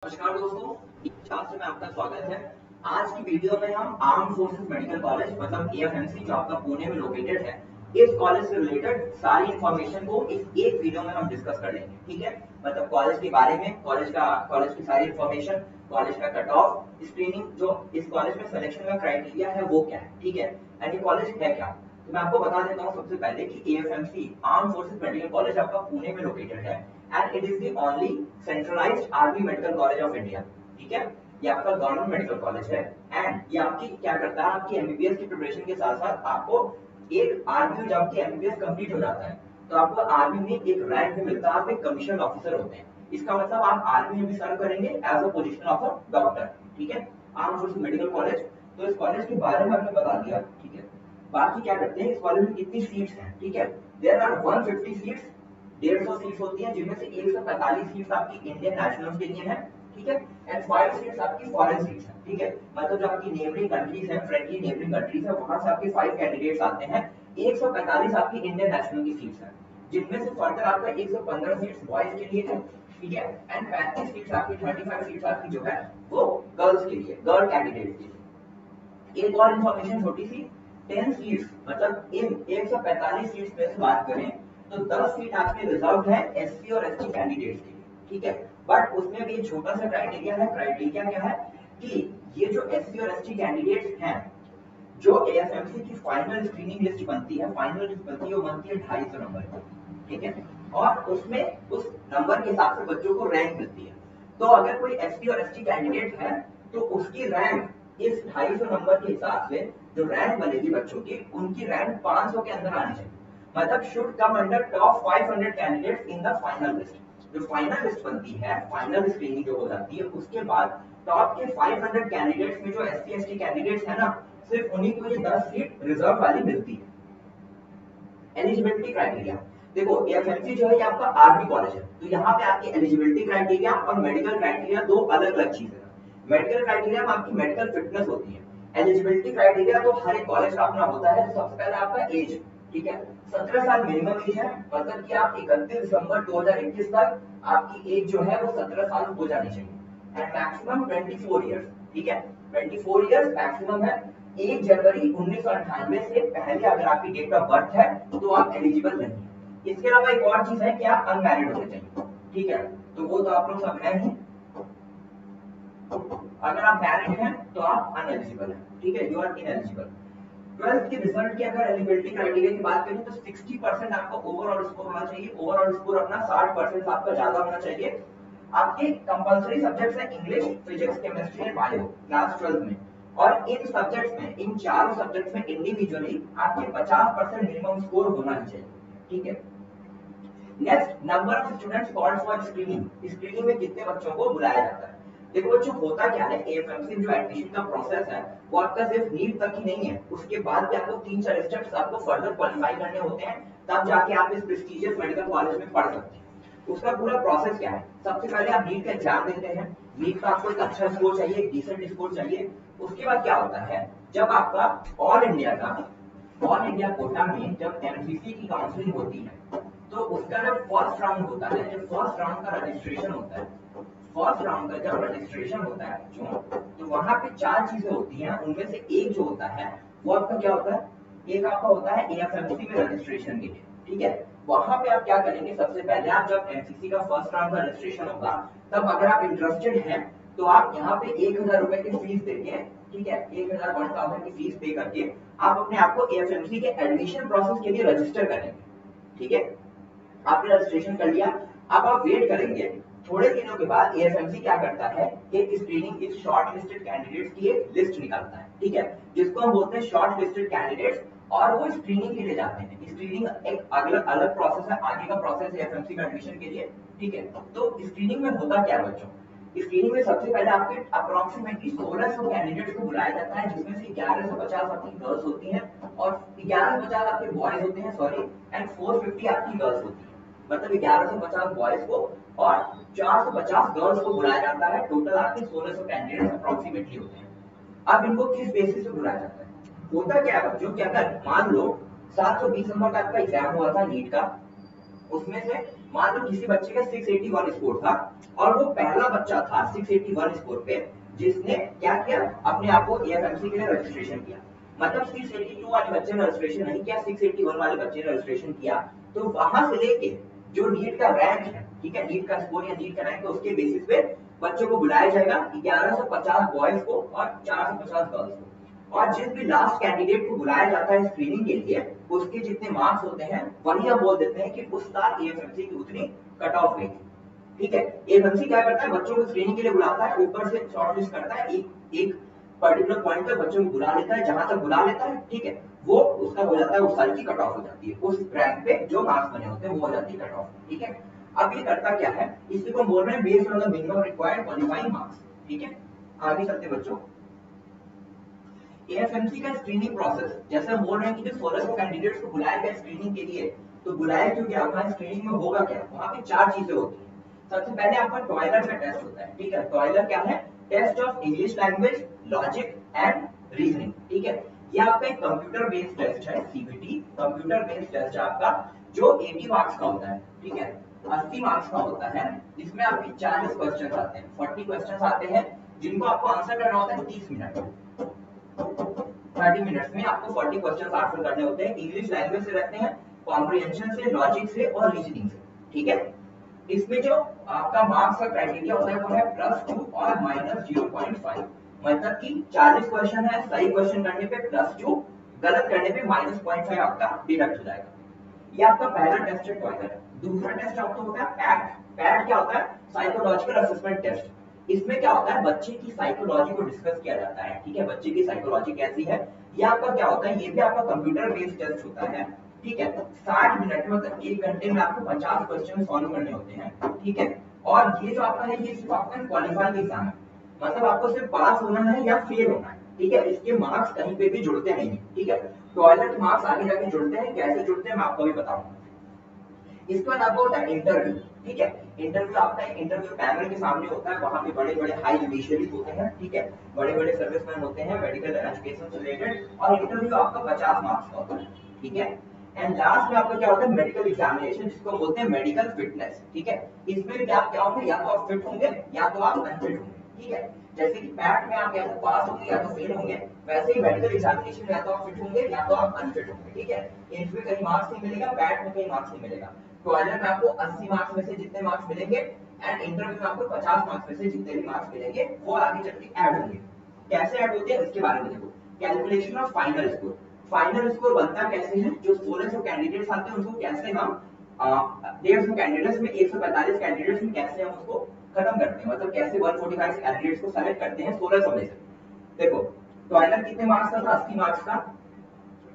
नमस्कार दोस्तों, शास्त्र में आपका स्वागत है। आज की वीडियो में हम आर्म फोर्सेस मेडिकल कॉलेज मतलब एएफएमसी जो आपका पुणे में लोकेटेड है, इस कॉलेज से रिलेटेड सारी इंफॉर्मेशन को इस एक वीडियो में हम डिस्कस कर लेंगे। ठीक है, मतलब कॉलेज के बारे में, कॉलेज की सारी इंफॉर्मेशन, कॉलेज का कट ऑफ, स्क्रीनिंग, जो इस कॉलेज में सिलेक्शन का क्राइटेरिया है वो क्या है। ठीक है, एंड ये कॉलेज है क्या, तो मैं आपको बता देता हूँ सबसे पहले कि AFMC arm forces medical college आपका पुणे में लोकेटेड है and it is the only centralized army medical college of India। ठीक है, ये आपका गवर्नमेंट मेडिकल कॉलेज है एंड ये आपकी क्या करता है, आपकी एमबीबीएस की प्रिपरेशन के साथ साथ आपको एक आर्मी में जब आपकी एमबीबीएस कंप्लीट हो जाता है तो आपको आर्मी में एक रैंक भी मिलता है, आप एक कमीशन ऑफिसर होते हैं। इसका मतलब आप आर्मी में भी सर्व करेंगे as a position of a doctor. ठीक है, आर्म फोर्सेस मेडिकल कॉलेज, तो इस कॉलेज के बारे में आपने बता दिया। ठीक है, बाकी क्या करते हैं, इस कॉलेज में कितनी सीट्स हैं। ठीक है, देयर आर 150 सीट्स, 150 सीट्स होती हैं, जिनमें से 145 सीट्स आपकी इंडियन नेशनल्स के लिए हैं। ठीक है, एंड 5 सीट्स आपकी फॉरेन सीट्स हैं। ठीक है, मतलब जो आपकी नेबरिंग कंट्रीज हैं, फ्रेंडली नेबरिंग कंट्रीज हैं, वहां से आपके 5 कैंडिडेट्स आते हैं। 145 आपकी इंडियन नेशनल की सीट्स हैं, जिनमें से फर्दर आपका 115 सीट्स बॉयज के लिए है। ठीक है, एंड 35 सीट्स आपकी 35 सीट्स आपकी जो है वो गर्ल्स के लिए, गर्ल कैंडिडेट्स के लिए। एक और इंफॉर्मेशन छोटी सी, 10 सीट्स मतलब इन 145 सीट्स में से बात करें तो 10 सीट आपके रिजर्व है एससी और एसटी कैंडिडेट्स के लिए। ठीक है, बट उसमें भी एक छोटा सा क्राइटेरिया है। क्राइटेरिया क्या है कि ये जो एससी और एसटी कैंडिडेट्स हैं, जो एएफएमसी की फाइनल स्क्रीनिंग लिस्ट बनती है, फाइनल लिस्ट बनती है, वो बनती है 250 नंबर की। ठीक है, और उसमें उस नंबर के हिसाब से बच्चों को रैंक मिलती है। तो अगर कोई एसटी और एसटी कैंडिडेट है तो उसकी रैंक इस 250 नंबर के हिसाब से जो रैंक बनेगी बच्चों की, उनकी रैंक 500 के अंदर आनी चाहिए, मतलब should come under top 500 candidates in the final list. जो फाइनल लिस्ट बनती है, फाइनल स्क्रीनिंग जो हो जाती है, उसके बाद टॉप के 500 कैंडिडेट्स में जो एससी एसटी कैंडिडेट्स है ना, सिर्फ उन्हीं को ये 10 सीट रिजर्व वाली मिलती है। एलिजिबिलिटी क्राइटेरिया देखो, एएफएमसी जो है ये आपका आर्मी कॉलेज है, तो यहाँ पे आपकी एलिजिबिलिटी क्राइटेरिया और मेडिकल क्राइटेरिया दो अलग अलग चीजें हैं। मेडिकल क्राइटेरिया में आपकी मेडिकल फिटनेस होती है, एलिजिबिलिटी क्राइटेरिया तो हर एक कॉलेज का अपना होता है। तो सबसे पहले आपका एज, ठीक है, 17 साल मिनिमम एज है, मतलब कि आप 31 दिसंबर 2021 तक आपकी एज जो है वो 17 साल हो जानी चाहिए। And maximum 24 years. ठीक है, 24 इयर्स मैक्सिमम है। 1 जनवरी 1998 से पहले अगर आपकी डेट ऑफ बर्थ है तो आप एलिजिबल नहीं है। इसके अलावा एक और चीज है कि आप अनमैरिड होने चाहिए। ठीक है, तो वो तो आप लोग सब हैं ही। अगर आप मैरिड हैं तो आप अनएलिजिबल हैं। ठीक है, यू आर इनएलिजिबल। 12th के रिजल्ट की अगर एलिजिबिलिटी क्राइटेरिया की बात करें तो 60% आपका ओवरऑल स्कोर होना चाहिए। ओवरऑल स्कोर अपना 60% आपका ज्यादा होना चाहिए। आपके कंपलसरी सब्जेक्ट्स हैं English, physics, chemistry and bio class 12 में, और इन सब्जेक्ट्स में, इन चारों सब्जेक्ट्स में इंडिविजुअली आपके 50% मिनिमम स्कोर होना ही चाहिए। ठीक है, next, number of students called for screening. Screening में कितने बच्चों को बुलाया जाता है। देखो बच्चों, होता क्या है, एएफएमसी में जो एडमिशन का प्रोसेस है वो आपका सिर्फ नीट तक ही नहीं है, उसके बाद भी आपको 3-4 स्टेप्स आपको फर्दर क्वालिफाई करने होते हैं, तब जाके आप इस प्रेस्टिजियस मेडिकल कॉलेज में पढ़ सकते हैं। उसका पूरा प्रोसेस क्या है, सबसे पहले आप नीट का एग्जाम देते हैं। नीट का आपको एक अच्छा स्कोर चाहिए, एक डिसेंट स्कोर चाहिए। उसके बाद क्या होता है, जब आपका ऑल इंडिया कोटा में जब एमसीसी की काउंसलिंग होती है तो उसका जब फर्स्ट राउंड होता है, जब फर्स्ट राउंड का रजिस्ट्रेशन होता है, फर्स्ट राउंड का जब रजिस्ट्रेशन होता है बच्चों, तो वहां पे 4 चीजें होती हैं। उनमें से एक जो होता है वो आपका क्या होता है, एक आपका होता है एएफएमसी में रजिस्ट्रेशन के लिए। ठीक है, वहां पे आप क्या करेंगे, सबसे पहले आप जब एमसीसी का फर्स्ट राउंड का रजिस्ट्रेशन होगा, तब अगर आप इंटरेस्टेड हैं तो आप यहाँ पे 1000 रुपए की फीस देके, ठीक है, 1000 की फीस पे करके आप अपने आप को एएफएमसी के एडमिशन प्रोसेस के लिए रजिस्टर करेंगे। ठीक है, आपने रजिस्ट्रेशन कर लिया, अब आप वेट करेंगे। थोड़े दिनों के बाद एएफएमसी क्या करता है, एक स्क्रीनिंग, एक शॉर्ट लिस्टेड कैंडिडेट्स की एक लिस्ट निकालता है। ठीक है, जिसको हम बोलते हैं शॉर्ट लिस्टेड कैंडिडेट्स, और वो स्क्रीनिंग के लिए जाते हैं। स्क्रीनिंग एक अलग अलग प्रोसेस है, आगे का प्रोसेस है एएफएमसी में एडमिशन के लिए। ठीक है, तो स्क्रीनिंग में होता क्या है बच्चों, स्क्रीनिंग में सबसे पहले आपके अप्रोक्सीमेटली 1600 कैंडिडेट्स को बुलाया जाता है, जिसमें से 11 से 50 आपकी गर्ल्स होती हैं और 11 से 50 आपके बॉयज होते हैं, सॉरी, एंड 450 आपकी गर्ल्स होती हैं। मतलब 11 से 50 बॉयज को और 4 से 50 गर्ल्स को बुलाया जाता है। टोटल आपके 1600 कैंडिडेट्स अप्रोक्सीमेटली होते हैं। अब इनको किस बेसिस पे बुलाया जाता है, होता क्या है बच्चों कि अगर मान लो 720 नंबर का आपका एग्जाम हुआ था नीट का, उसमें से मान लो किसी बच्चे का 681 स्कोर था और वो पहला बच्चा था 681 स्कोर पे जिसने क्या किया, अपने आप को एएफएमसी के लिए रजिस्ट्रेशन किया। मतलब 682 वाले बच्चे ने रजिस्ट्रेशन नहीं किया, 681 वाले बच्चे ने रजिस्ट्रेशन किया। तो वहां से लेके जो नीट का रैंक है, ठीक है, नीट का स्कोर या नीट का रैंक, तो उसके बेसिस पे बच्चों को बुलाया जाएगा, 1150 बॉयज को और 450 गर्ल्स को। और जिस भी लास्ट कैंडिडेट को बुलाया जाता है स्क्रीनिंग के लिए, उसके जितने मार्क्स होते हैं वही हम बोल देते हैं कि उस साल एएफएमसी की उतनी कट ऑफ गई थी। ठीक है, एएफएमसी क्या करता है, बच्चों को स्क्रीनिंग के लिए बुलाता है, ऊपर से शॉर्टलिस्ट करता है, एक पर्टिकुलर पॉइंट पे बच्चों को बुला लेता है, जहां तक बुला लेता है, ठीक है, वो उसका हो जाता है, उस साल की कट ऑफ हो जाती है, उस रैंक पे जो मार्क्स बने होते हैं वो हो जाती है कट ऑफ। ठीक है, अब ये करता क्या है, इसी को बोल रहे हैं based on the minimum required qualifying marks. ठीक है, आगे चलते बच्चों, एएफएमसी का स्क्रीनिंग प्रोसेस, जैसे हम बोल रहे हैं कि जो 1600 कैंडिडेट्स को बुलाया गया स्क्रीनिंग के लिए, तो बुलाया क्यों गया, वहां स्क्रीनिंग में होगा क्या, वहां पे 4 चीजें होती हैं। सबसे पहले आपका टॉयलर का टेस्ट होता है। ठीक है, टॉयलर क्या है, test of English language, logic and reasoning. ठीक है, ये आपका एक कंप्यूटर बेस्ड टेस्ट है, सीबीटी कंप्यूटर बेस्ड टेस्ट है आपका, जो 80 मार्क्स का होता है। ठीक है, 80 मार्क्स का होता है, जिसमें आपके 40 क्वेश्चंस आते हैं, 40 क्वेश्चंस आते हैं, जिनको आपको आंसर करना होता है 30 मिनट, 30 मिनट्स में आपको 40 क्वेश्चंस आंसर करने होते हैं। इंग्लिश लैंग्वेज से रहते हैं, कॉम्प्रिहेंशन से, लॉजिक से और रीजनिंग से। ठीक है, इसमें जो आपका मार्क्स का क्राइटेरिया होता है वो है +2 और -0.5। मतलब कि 40 क्वेश्चन है, सही क्वेश्चन करने पे +2, गलत करने पे -0.5 आपका डिडक्ट हो जाएगा। ये आपका पहला टेस्ट है टॉयलर। दूसरा टेस्ट आपका होता है पैट। पैट क्या होता है, साइकोलॉजिकल असेसमेंट टेस्ट। इसमें क्या होता है, बच्चे की साइकोलॉजी को डिस्कस किया जाता है। ठीक है, बच्चे की साइकोलॉजी कैसी है, ये आपका क्या होता है, ये भी आपका कंप्यूटर बेस्ड टेस्ट होता है। ठीक है, 60 मिनट में, मतलब 1 घंटे में आपको 50 क्वेश्चन सॉल्व करने होते हैं। ठीक है, और ये जो आपका है, ये सिर्फ आपका क्वालिफाइंग एग्जाम है, मतलब आपको सिर्फ पास होना है या फेल होना है। ठीक है, इसके मार्क्स कहीं पे भी जुड़ते नहीं है। ठीक है, टॉयलेट के मार्क्स आगे जाके जुड़ते हैं, कैसे जुड़ते हैं मैं आपको भी बताऊंगा। इसके बाद आपको होता है इंटरव्यू। ठीक है, इंटरव्यू आपका एक इंटरव्यू पैनल के सामने होता है, वहां पे बड़े बड़े हाई जुडिशियरीज होते हैं। ठीक है, बड़े बड़े सर्विसमैन होते हैं मेडिकल एजुकेशन से रिलेटेड, और इंटरव्यू आपका 50 मार्क्स का होता है। ठीक है, एंड लास्ट में आपका क्या होता है, मेडिकल एग्जामिनेशन, जिसको बोलते हैं मेडिकल फिटनेस। ठीक है, इसमें भी आप क्या होंगे, या तो आप फिट होंगे या तो आप अनफिट होंगे। ठीक है, जैसे कि पैट में आप या तो पास होंगे या तो फेल होंगे, वैसे ही मेडिकल एग्जामिनेशन में या तो आप फिट होंगे या तो आप अनफिट होंगे। ठीक है, इनमें कहीं मार्क्स नहीं मिलेगा, पैट में कहीं मार्क्स नहीं मिलेगा। टॉयलेट में आपको 80 मार्क्स में से जितने मार्क्स मिलेंगे, एंड इंटरव्यू में आपको 50 मार्क्स में से जितने भी मार्क्स मिलेंगे, वो आगे चल के ऐड होंगे। कैसे ऐड होते हैं इसके बारे में देखो, calculation of final score. Final score बनता कैसे है, जो 1600 कैंडिडेट्स आते हैं उनको कैसे हम 150 कैंडिडेट्स में 145 कैंडिडेट्स में कैसे हम उसको खत्म करते हैं, मतलब कैसे 145 कैंडिडेट्स को सेलेक्ट करते हैं 1600 में से। देखो, टॉयलेट कितने मार्क्स का था, 80 मार्क्स का,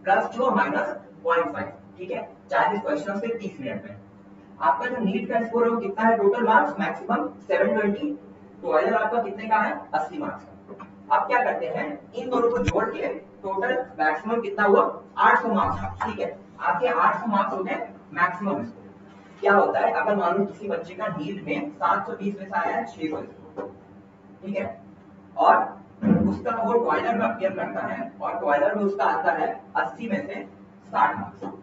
+2 -0.5। ठीक है, 40 क्वेश्चन से 30 मिनट में। आपका जो नीट का स्कोर है वो कितना है, टोटल मार्क्स मैक्सिमम 720, टॉयलेट आपका कितने का है, 80 मार्क्स का। अब क्या करते हैं, इन दोनों को जोड़ के टोटल मैक्सिमम कितना हुआ, 800 मार्क्स का। ठीक है, आपके 800 मार्क्स हो गए मैक्सिमम स्कोर। क्या होता है, अगर मान लो किसी बच्चे का नीट में 720 में से आया है 600 स्कोर, ठीक है, और उसका वो टॉयलेट में अपियर करता है और टॉयलेट में उसका आता है 80 में से 60 मार्क्स।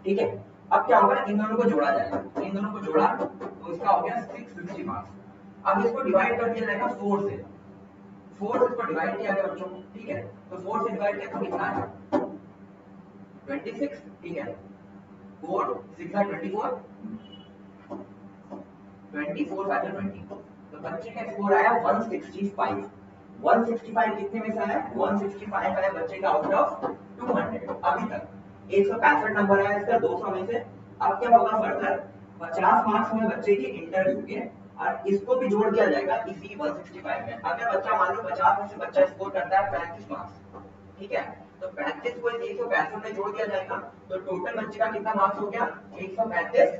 ठीक है, अब क्या होगा, इन दोनों को जोड़ा जाएगा, इन दोनों को जोड़ा तो इसका हो गया 650 मार्क्स। अब इसको डिवाइड कर दिया जाएगा 4 से, 4 से इसको डिवाइड किया गया बच्चों। ठीक है, तो 4 से डिवाइड किया तो कितना है, 26। ठीक है, 4 6 है 24, 24 5 है 20, तो बच्चे का स्कोर आया 165। 165 कितने में से आया, 165 आया बच्चे का आउट ऑफ 200। अभी तक 165 नंबर आया इसका 200 में से। अब क्या होगा फर्दर, 50 मार्क्स में बच्चे के इंटरव्यू के, और इसको भी जोड़ दिया जाएगा इसी 165 में। अगर बच्चा मान लो 50 में से बच्चा स्कोर करता है 35 मार्क्स, ठीक है, तो 35 को 165 में जोड़ दिया जाएगा, तो टोटल बच्चे का कितना मार्क्स हो गया, 135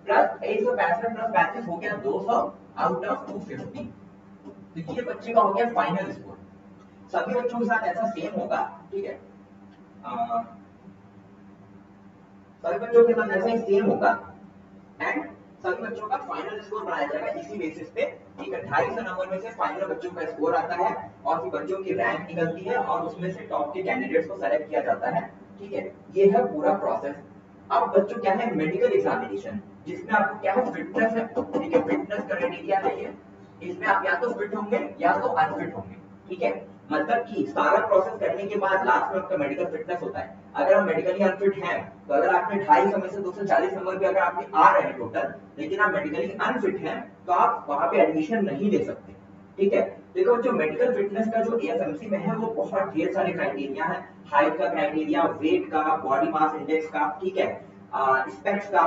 प्लस 165 प्लस 35 हो गया 200 आउट ऑफ 250। तो ये बच्चे का हो गया फाइनल स्कोर। सभी बच्चों के साथ ऐसा सेम होगा। ठीक है, सभी बच्चों के साथ ऐसा ही सेम होगा, एंड सभी बच्चों का फाइनल स्कोर बनाया जाएगा इसी बेसिस पे। ठीक है, 250 नंबर में से फाइनल बच्चों का स्कोर आता है, और फिर बच्चों की रैंक निकलती है, और उसमें से टॉप के कैंडिडेट्स को सेलेक्ट किया जाता है। ठीक है, ये है पूरा प्रोसेस। अब बच्चों क्या है, मेडिकल एग्जामिनेशन, जिसमें आपको क्या है, फिटनेस है, ठीक है, फिटनेस क्राइटेरिया है ये, इसमें आप या तो फिट होंगे या तो अनफिट होंगे, ठीक है, मतलब कि सारा प्रोसेस करने के बाद लास्ट में आपका मेडिकल फिटनेस होता है। अगर आप मेडिकली अनफिट हैं, तो अगर आपने 250 में से 240 नंबर भी अगर आपके आ रहे हैं टोटल, लेकिन आप मेडिकली अनफिट हैं, तो आप वहां पे एडमिशन नहीं ले सकते, ठीक है। देखो जो मेडिकल फिटनेस का जो एएफएमसी में है, वो बहुत ढेर सारे क्राइटेरिया है, हाइट का क्राइटेरिया, वेट का, बॉडी मास इंडेक्स का, ठीक है, स्पेक्स का,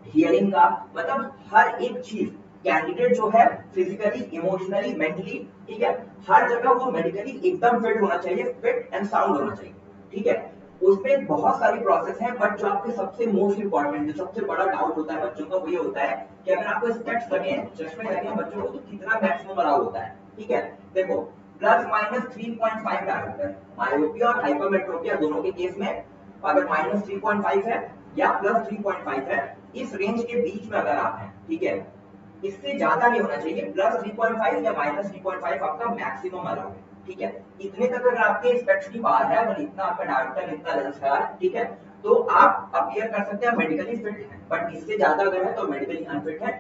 हियरिंग का, मतलब हर एक चीज कैंडिडेट जो है फिजिकली, इमोशनली, मेंटली, ठीक है, हर जगह वो मेडिकली एकदम फिट होना चाहिए, फिट एंड साउंड होना चाहिए, ठीक है। उसमें बहुत सारी प्रोसेस है, बट जो आपके सबसे मोस्ट इंपॉर्टेंट, जो सबसे बड़ा डाउट होता है बच्चों का, वो ये होता है कि अगर आपको स्पेक्स लगे हैं, चश्मे लगे हैं बच्चों को, तो कितना मैक्सिमम अलाउ होता है, ठीक है। देखो प्लस माइनस 3.5 डायरेक्ट है, मायोपिया और हाइपरमेट्रोपिया दोनों के केस में अगर माइनस 3.5 है या प्लस 3.5 है, इस रेंज के बीच में अगर आप हैं, ठीक है, इससे ज्यादा नहीं होना चाहिए, प्लस 3.5 या माइनस 3.5 आपका मैक्सिमम अलाउ है, ठीक है। इतने तक अगर आपके स्पेक्स की बात है, अगर इतना आपका डायरेक्टर, इतना लेंस है, ठीक है, तो आप अपीयर कर सकते हैं मेडिकली फिट है, बट इससे ज्यादा अगर है तो मेडिकली अनफिट है।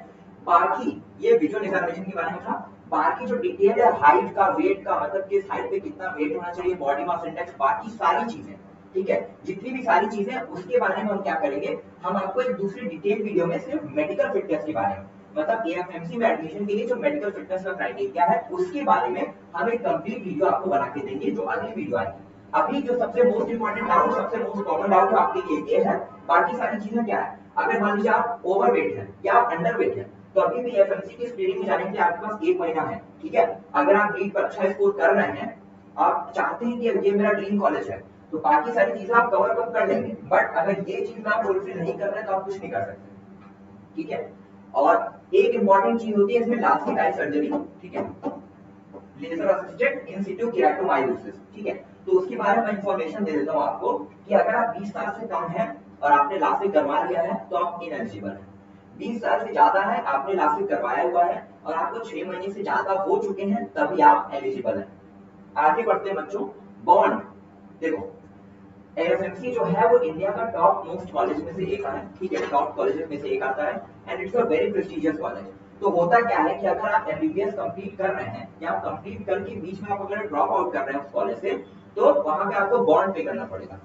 बाकी ये विजुअल एग्जामिनेशन के बारे में था, बाकी जो डिटेल है हाइट का, वेट का, मतलब किस हाइट पे कितना वेट होना चाहिए, बॉडी मास इंडेक्स, बाकी सारी चीजें, ठीक है, जितनी भी सारी चीजें उसके बारे में हम क्या करेंगे, हम आपको एक दूसरी डिटेल वीडियो में सिर्फ मेडिकल फिटनेस के बारे में, मतलब एएफएमसी में एडमिशन के लिए जो मेडिकल फिटनेस का क्राइटेरिया है, उसके बारे में हम एक कंप्लीट वीडियो आपको बना के देंगे, जो अगली वीडियो आएगी। अभी जो सबसे मोस्ट इंपॉर्टेंट डाउट, सबसे मोस्ट कॉमन डाउट आपके लिए ये है, बाकी सारी चीजें क्या है, अगर मान लीजिए आप ओवरवेट है या आप अंडरवेट है, तो अभी भी एएफएमसी की स्क्रीनिंग में जाने के लिए आपके पास 1 महीना है, ठीक है। अगर आप नीट पर अच्छा स्कोर कर रहे हैं, आप चाहते हैं कि ये मेरा ड्रीम कॉलेज है, तो बाकी सारी चीजें आप कवर अप कर लेंगे, बट अगर ये चीज आप फुलफिल नहीं कर रहे तो आप कुछ नहीं कर सकते, ठीक है। और एक इंपॉर्टेंट चीज होती है इसमें लास्टिक आई सर्जरी, ठीक है, लेजर असिस्टेड इन सिटू केराटोमायोसिस, ठीक है। तो उसके बारे में इंफॉर्मेशन दे देता हूं आपको कि अगर आप 20 साल से कम हैं और आपने लासिक करवा लिया है, तो आप इनएलिजिबल हैं। 20 साल से ज्यादा है, आपने लासिक करवाया हुआ है और आपको 6 महीने से ज्यादा हो चुके हैं, तभी आप एलिजिबल हैं। आगे बढ़ते हैं बच्चों, बॉन्ड। देखो एएफएमसी जो है वो इंडिया का टॉप मोस्ट कॉलेज में से एक है, ठीक है, टॉप कॉलेजेस में से एक आता है, and it's a very prestigious college. तो होता क्या है कि अगर आप एमबीबीएस कंप्लीट कर रहे हैं या आप कंप्लीट करके बीच में आप अगर ड्रॉप आउट कर रहे हैं उस कॉलेज से, तो वहां पे आपको बॉन्ड पे करना पड़ेगा।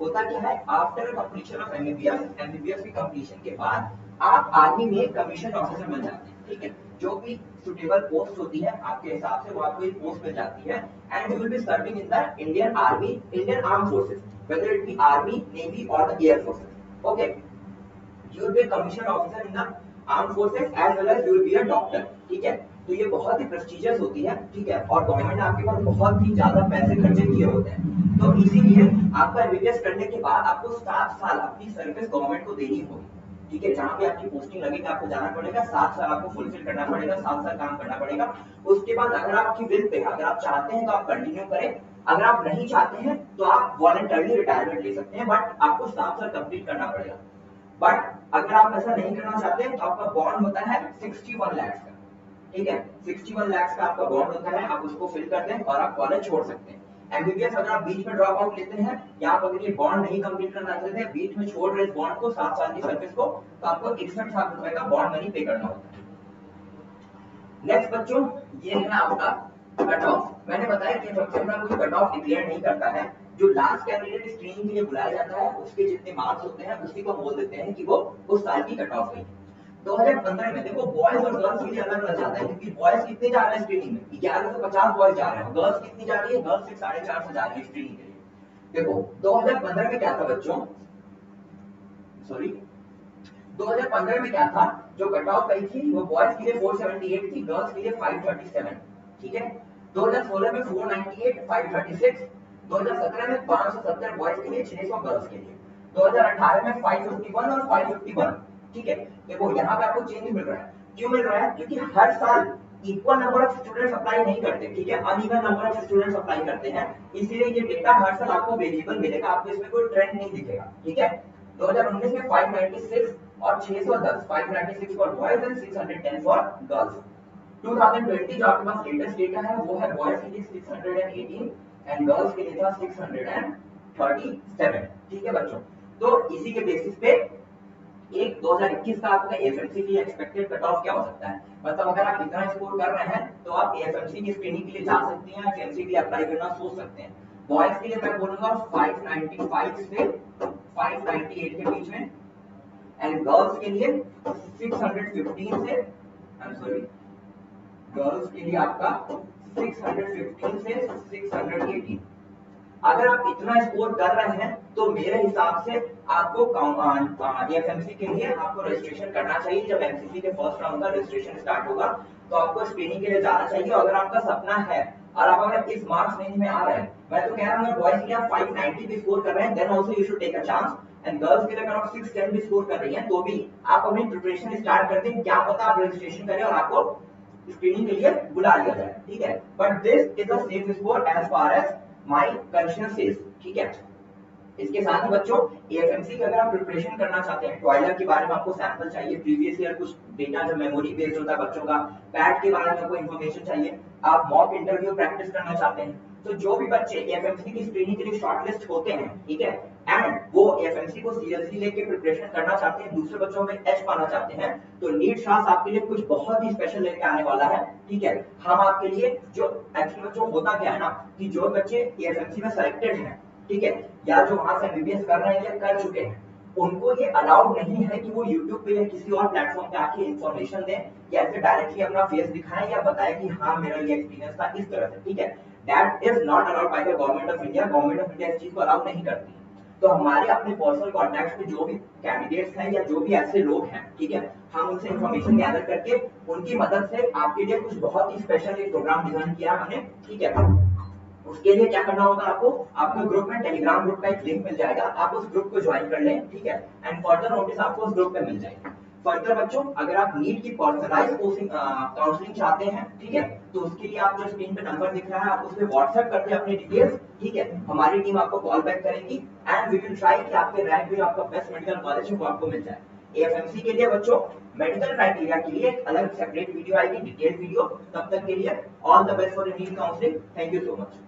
होता क्या है, after completion of MBBS, MBBS की कंप्लीशन के बाद आप आर्मी में कमीशन ऑफिसर बन जाते हैं, ठीक है। जो भी सुटेबल पोस्ट होती है आपके हिसाब से, वो आपको एक पोस्ट मिल जाती है, and you will be serving in the Indian army, Indian arm forces, whether it be army, navy or the air forces, okay, you will be a commissioned officer in the armed forces as well as you will be a doctor, ठीक है। तो ये बहुत ही prestigious होती है, ठीक है, और गवर्नमेंट ने आपके पास बहुत ही ज्यादा पैसे खर्चे किए होते हैं, तो इसीलिए आपका एमबीबीएस करने के बाद आपको 7 साल अपनी सर्विस गवर्नमेंट को देनी होगी, ठीक है। जहां पे आपकी पोस्टिंग लगेगी आपको जाना पड़ेगा, 7 साल आपको फुलफिल करना पड़ेगा, 7 साल काम करना पड़ेगा। उसके बाद अगर आपकी विल पे, अगर आप चाहते हैं तो आप कंटिन्यू करें, अगर आप नहीं चाहते हैं तो आप वॉलंटरली रिटायरमेंट ले सकते हैं, बट आपको 7 साल कंप्लीट करना पड़ेगा। बट अगर आप ऐसा नहीं करना चाहते हैं तो आपका बॉन्ड होता है 61 लाख का, ठीक है, 61 लाख का आपका बॉन्ड होता है, आप उसको फिल कर दें और आप कॉलेज छोड़ सकते हैं। एमबीबीएस अगर आप बीच में ड्रॉप आउट लेते हैं या आप अगर ये बॉन्ड नहीं कंप्लीट करना चाहते हैं, बीच में छोड़ रहे इस बॉन्ड को, 7 साल की सर्विस को, तो आपको 61 लाख रुपए का बॉन्ड मनी पे करना होता है। नेक्स्ट बच्चों, ये है आपका कट ऑफ। मैंने बताया कि सबसे अपना कोई कट ऑफ डिक्लेयर नहीं करता है, जो लास्ट कैंडिडेट स्क्रीनिंग के लिए बुलाया जाता है उसके जितने मार्क्स होते हैं उसी को बोल देते हैं कि वो उस साल की कट ऑफ है। 2015 में देखो बॉयज और गर्ल्स के लिए अलग अलग जाता है, क्योंकि बॉयज कितने जा रहे हैं स्क्रीनिंग में, 1150 बॉयज जा रहे हैं, गर्ल्स कितनी जा रही है, गर्ल्स 450 जा रही है स्क्रीनिंग के लिए। देखो 2015 में क्या था बच्चों, सॉरी 2015 में क्या था, जो कट ऑफ गई थी वो बॉयज के लिए 478 थी, गर्ल्स के लिए 537, ठीक है। 2016 में 498, 536, 2017 में 570 बॉयज के लिए, 600 गर्ल्स के लिए, 2018 में 551 और 551, ठीक है। देखो यहाँ पे आपको चेंज मिल रहा है, क्यों मिल रहा है, क्योंकि हर साल equal number of students apply नहीं करते, ठीक है, uneven number of students apply करते हैं, इसीलिए ये डेटा हर साल आपको वेरिएबल मिलेगा, आपको इसमें कोई ट्रेंड नहीं दिखेगा, ठीक है। 2019 में 596 और 610, 596 for boys and 610 for girls. 2020 जो आपके पास लेटेस्ट डेटा है वो है बॉयज के लिए 618 एंड गर्ल्स के लिए था 637, ठीक है बच्चों। तो इसी के बेसिस पे एक 2021 का आपका एएफएमसी की एक्सपेक्टेड कट ऑफ क्या हो सकता है, मतलब अगर आप इतना स्कोर कर रहे हैं तो आप एएफएमसी की स्क्रीनिंग के लिए जा सकते हैं, एफएमसी के लिए अप्लाई करना सोच सकते हैं। बॉयज के लिए मैं बोलूंगा 595 से 598 के बीच में, एंड गर्ल्स के लिए 615 से, आई एम सॉरी, गर्ल्स के लिए आपका 615 से 618। अगर आप इतना स्कोर कर रहे हैं तो मेरे हिसाब से आपको एफएमसी के लिए आपको रजिस्ट्रेशन करना चाहिए। जब एमसीसी के फर्स्ट राउंड का रजिस्ट्रेशन स्टार्ट होगा तो आपको स्क्रीनिंग के लिए जाना चाहिए। अगर आपका सपना है और आप अगर इस मार्क्स रेंज में आ रहे हैं, मैं तो कह रहा हूँ बॉयज के लिए आप 590 भी स्कोर कर रहे हैं, then also you should take a chance. And girls के लिए अगर आप 610 भी स्कोर कर रही हैं तो भी आप अपनी प्रिपरेशन स्टार्ट कर दें, क्या पता आप रजिस्ट्रेशन करें और आपको स्क्रीनिंग के लिए बुला लिया जाए, ठीक है। But this is a safe score as far as my conscious says, ठीक है। इसके साथ ही बच्चों एएफएमसी की अगर आप प्रिपरेशन करना चाहते हैं, टॉयलर के बारे में आपको सैंपल चाहिए, प्रीवियस ईयर कुछ डेटा जो मेमोरी बेस्ड होता है बच्चों का, पैट के बारे में कोई इंफॉर्मेशन चाहिए, आप मॉक इंटरव्यू प्रैक्टिस करना चाहते हैं, तो जो भी बच्चे एएफएमसी की स्क्रीनिंग के लिए शॉर्टलिस्ट होते हैं, ठीक है, एंड वो एएफएमसी को सीरियसली लेके प्रिपरेशन करना चाहते हैं, दूसरे बच्चों में एच पाना चाहते हैं, तो नीट शास आपके लिए कुछ बहुत ही स्पेशल लेके आने वाला है, ठीक है। हम आपके लिए जो एक्चुअली जो होता क्या है ना कि जो बच्चे एएफएमसी में सिलेक्टेड हैं, ठीक है, या जो वहां से एमबीबीएस कर रहे हैं या कर चुके हैं, उनको ये अलाउड नहीं है कि वो YouTube पे या किसी और प्लेटफॉर्म पे आके इंफॉर्मेशन दें या ऐसे डायरेक्टली अपना फेस दिखाएं या बताएं कि हाँ मेरा ये एक्सपीरियंस था इस तरह से, ठीक है। That is not allowed by the government of India. Government of India इस चीज को अलाउ नहीं करती। तो हमारे अपने पर्सनल कॉन्टैक्ट में जो भी कैंडिडेट्स हैं या जो भी ऐसे लोग हैं, ठीक है, हम उनसे इंफॉर्मेशन गैदर करके उनकी मदद से आपके लिए कुछ बहुत ही स्पेशल एक प्रोग्राम डिजाइन किया हमने, ठीक है। उसके लिए क्या करना होगा आपको, आपको ग्रुप में टेलीग्राम ग्रुप का एक लिंक मिल जाएगा, आप उस ग्रुप को ज्वाइन कर लें, ठीक है, एंड फर्दर नोटिस आपको उस ग्रुप पे मिल जाएगी। फर्दर बच्चों अगर आप नीट की पर्सनलाइज्ड काउंसलिंग चाहते हैं, ठीक है, तो उसके लिए आप जो स्क्रीन पे नंबर दिख रहा है आप उस पे व्हाट्सएप करते हैं अपनी डिटेल्स, ठीक है, हमारी टीम आपको कॉल बैक करेगी एंड वी विल ट्राई कि आपके रैंक में जो आपका बेस्ट मेडिकल कॉलेज है वो आपको मिल जाए। एएफएमसी के लिए बच्चों मेडिकल क्राइटेरिया के लिए एक अलग सेपरेट वीडियो आएगी, डिटेल्ड वीडियो। तब तक के लिए all the best for NEET counselling. Thank you so much.